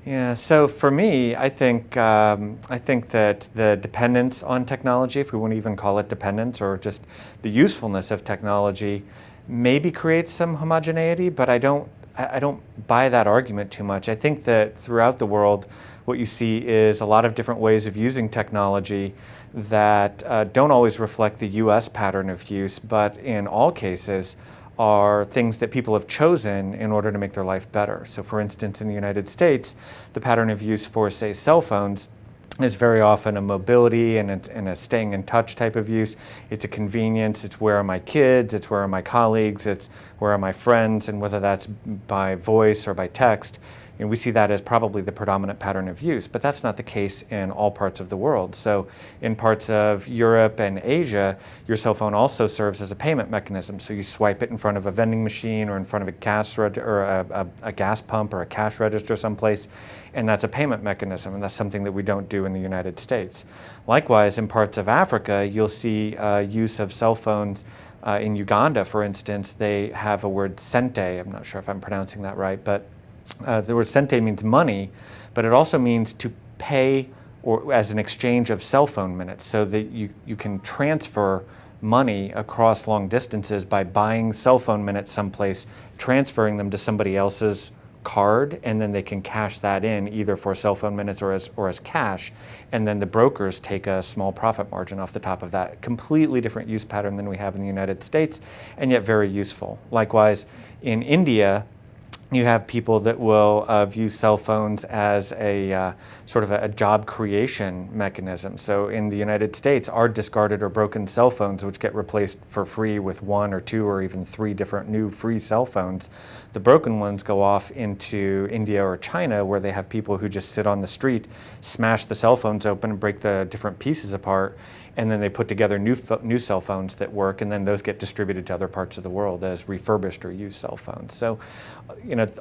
Yeah, so for me, I think that the dependence on technology, if we want to even call it dependence, or just the usefulness of technology, maybe creates some homogeneity, but I don't buy that argument too much. I think that throughout the world, what you see is a lot of different ways of using technology that don't always reflect the U.S. pattern of use, but in all cases are things that people have chosen in order to make their life better. So for instance, in the United States, the pattern of use for, say, cell phones is very often a mobility and a staying in touch type of use. It's a convenience. It's where are my kids? It's where are my colleagues? It's where are my friends? And whether that's by voice or by text, and we see that as probably the predominant pattern of use, but that's not the case in all parts of the world. So in parts of Europe and Asia, your cell phone also serves as a payment mechanism. So you swipe it in front of a vending machine or in front of a a gas pump or a cash register someplace, and that's a payment mechanism, and that's something that we don't do in the United States. Likewise, in parts of Africa, you'll see use of cell phones. In Uganda, for instance, they have a word sente. I'm not sure if I'm pronouncing that right, but the word sente means money, but it also means to pay or as an exchange of cell phone minutes, so that you can transfer money across long distances by buying cell phone minutes someplace, transferring them to somebody else's card, and then they can cash that in either for cell phone minutes or as cash, and then the brokers take a small profit margin off the top of that. Completely different use pattern than we have in the United States, and yet very useful. Likewise, in India, you have people that will view cell phones as a sort of a job creation mechanism. So in the United States, our discarded or broken cell phones, which get replaced for free with one or two or even three different new free cell phones, the broken ones go off into India or China, where they have people who just sit on the street, smash the cell phones open and break the different pieces apart, and then they put together new cell phones that work, and then those get distributed to other parts of the world as refurbished or used cell phones. So,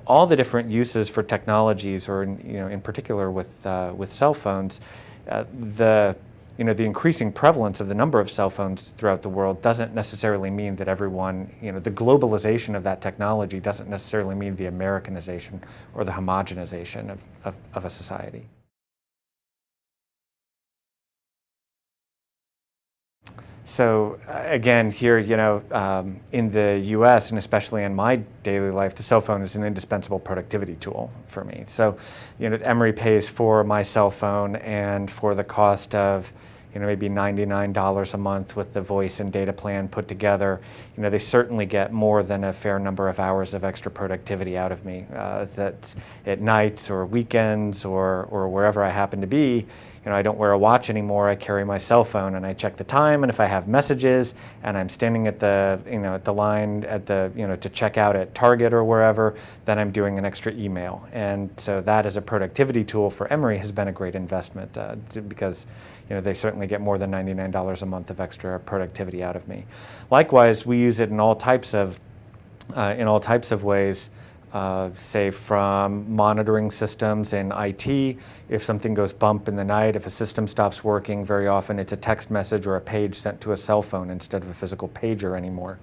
all the different uses for technologies, or in particular with cell phones, the increasing prevalence of the number of cell phones throughout the world doesn't necessarily mean that everyone, the globalization of that technology doesn't necessarily mean the Americanization or the homogenization of a society. So again, here, in the U.S. and especially in my daily life, the cell phone is an indispensable productivity tool for me. So, Emory pays for my cell phone, and for the cost of, maybe $99 a month with the voice and data plan put together, they certainly get more than a fair number of hours of extra productivity out of me. That's at nights or weekends or wherever I happen to be. I don't wear a watch anymore. I carry my cell phone and I check the time. And if I have messages and I'm standing at the line to check out at Target or wherever, then I'm doing an extra email. And so that as a productivity tool for Emory has been a great investment because they certainly get more than $99 a month of extra productivity out of me. Likewise, we use it in all types of ways. Say from monitoring systems in IT. If something goes bump in the night, if a system stops working, very often it's a text message or a page sent to a cell phone instead of a physical pager anymore.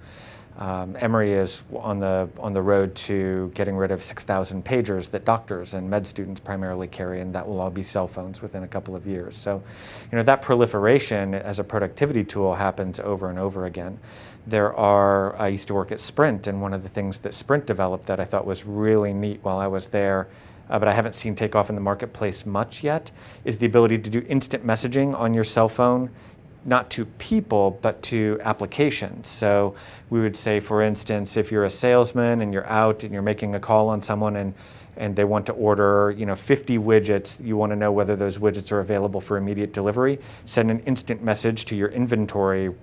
Emory is on the road to getting rid of 6,000 pagers that doctors and med students primarily carry, and that will all be cell phones within a couple of years. So, that proliferation as a productivity tool happens over and over again. I used to work at Sprint, and one of the things that Sprint developed that I thought was really neat while I was there, but I haven't seen take off in the marketplace much yet, is the ability to do instant messaging on your cell phone, not to people, but to applications. So we would say, for instance, if you're a salesman and you're out and you're making a call on someone and they want to order 50 widgets, you want to know whether those widgets are available for immediate delivery, send an instant message to your inventory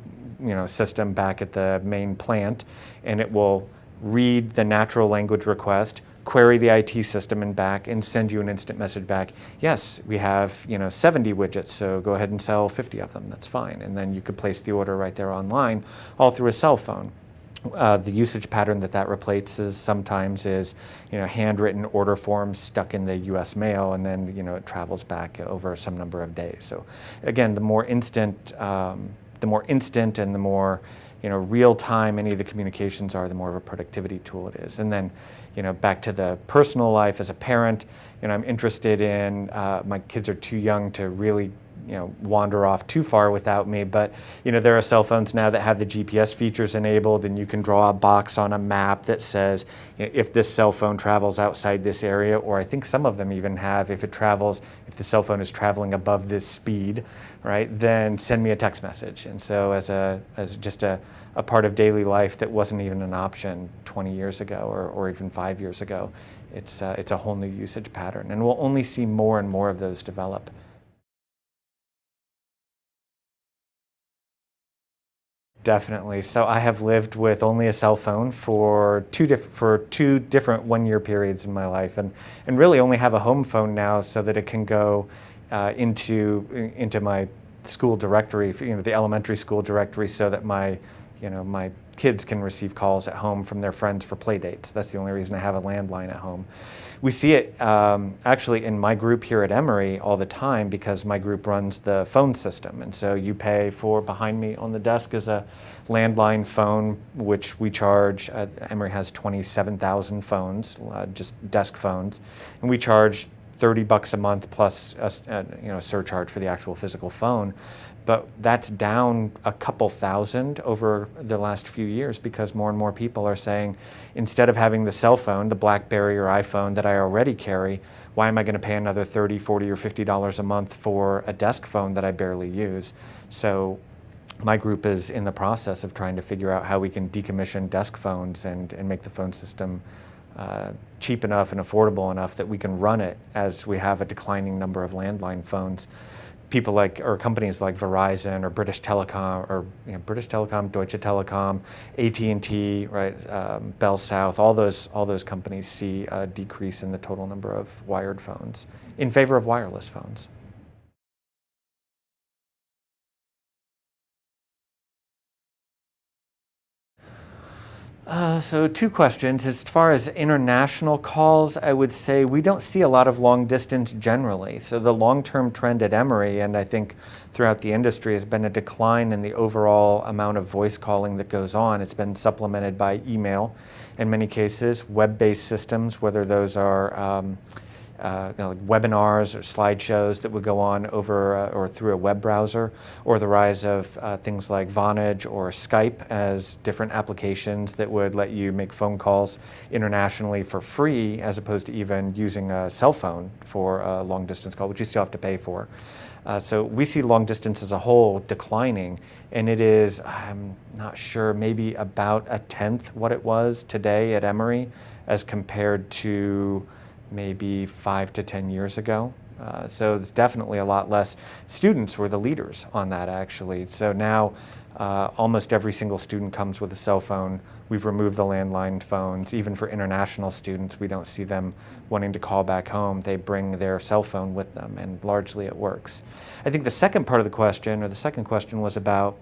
system back at the main plant, and it will read the natural language request, query the IT system and back, and send you an instant message back. Yes, we have 70 widgets, so go ahead and sell 50 of them. That's fine. And then you could place the order right there online, all through a cell phone. The usage pattern that replaces sometimes is, handwritten order forms stuck in the U.S. mail, and then it travels back over some number of days. So again, the more instant the more instant and the more real time any of the communications are, the more of a productivity tool it is. And then back to the personal life as a parent, I'm interested in, my kids are too young to really wander off too far without me, but there are cell phones now that have the GPS features enabled, and you can draw a box on a map that says if this cell phone travels outside this area, or I think some of them even have, if the cell phone is traveling above this speed, right, then send me a text message. And so as just a part of daily life that wasn't even an option 20 years ago or even 5 years ago, it's a whole new usage pattern, and we'll only see more and more of those develop. Definitely. So I have lived with only a cell phone for two different one-year periods in my life, and really only have a home phone now so that it can go into my school directory, the elementary school directory, so that my kids can receive calls at home from their friends for play dates. That's the only reason I have a landline at home. We see it actually in my group here at Emory all the time, because my group runs the phone system. And so you pay for, behind me on the desk is a landline phone, which we charge. Emory has 27,000 phones, just desk phones. And we charge $30 a month plus a surcharge for the actual physical phone. But that's down a couple thousand over the last few years, because more and more people are saying, instead of having the cell phone, the BlackBerry or iPhone that I already carry, why am I going to pay another $30, $40, or $50 a month for a desk phone that I barely use? So my group is in the process of trying to figure out how we can decommission desk phones and make the phone system cheap enough and affordable enough that we can run it as we have a declining number of landline phones. People or companies like Verizon or British Telecom, Deutsche Telekom, AT&T, right, Bell South, all those companies see a decrease in the total number of wired phones in favor of wireless phones. So two questions. As far as international calls, I would say we don't see a lot of long distance generally. So the long-term trend at Emory, and I think throughout the industry, has been a decline in the overall amount of voice calling that goes on. It's been supplemented by email in many cases, web-based systems, whether those are like webinars or slideshows that would go on over or through a web browser, or the rise of things like Vonage or Skype as different applications that would let you make phone calls internationally for free, as opposed to even using a cell phone for a long distance call, which you still have to pay for. So we see long distance as a whole declining, and it is, I'm not sure, maybe about a tenth what it was today at Emory as compared to maybe 5 to 10 years ago. So it's definitely a lot less. Students were the leaders on that, actually. So now almost every single student comes with a cell phone. We've removed the landline phones. Even for international students, we don't see them wanting to call back home. They bring their cell phone with them, and largely it works. I think the second part of the question, or the second question, was about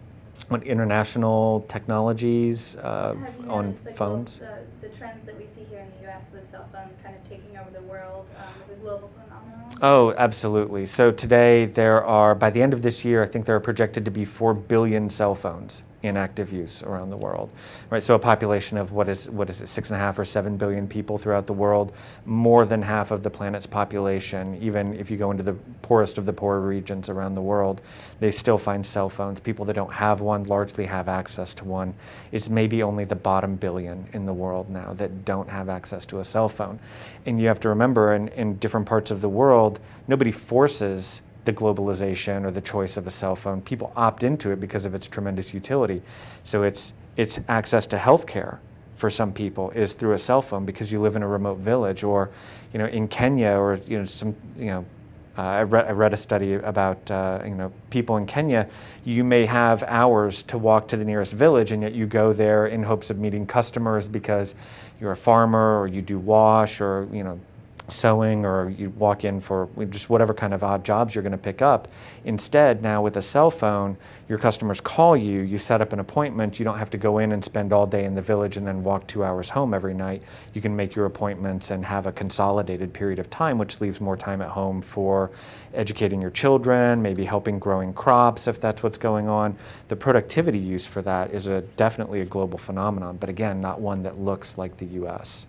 what international technologies on phones. The trends that we see here in the U.S. with cell phones kind of taking over the world is a global phenomenon? Oh, absolutely. So today there are, by the end of this year, I think there are projected to be 4 billion cell phones in active use around the world, right? So a population of what is it, 6.5 or 7 billion people throughout the world, more than half of the planet's population. Even if you go into the poorest of the poor regions around the world, they still find cell phones. People that don't have one largely have access to one. It's maybe only the bottom billion in the world now that don't have access to a cell phone. And you have to remember, in different parts of the world, nobody forces the globalization or the choice of a cell phone. People opt into it because of its tremendous utility. So it's access to healthcare for some people is through a cell phone because you live in a remote village, or in Kenya, or I read a study about people in Kenya. You may have hours to walk to the nearest village, and yet you go there in hopes of meeting customers because you're a farmer, or you do wash, or sewing, or you walk in for just whatever kind of odd jobs you're going to pick up. Instead, now with a cell phone, your customers call you, you set up an appointment, you don't have to go in and spend all day in the village and then walk 2 hours home every night. You can make your appointments and have a consolidated period of time, which leaves more time at home for educating your children, maybe helping growing crops if that's what's going on. The productivity use for that is definitely a global phenomenon, but again, not one that looks like the US.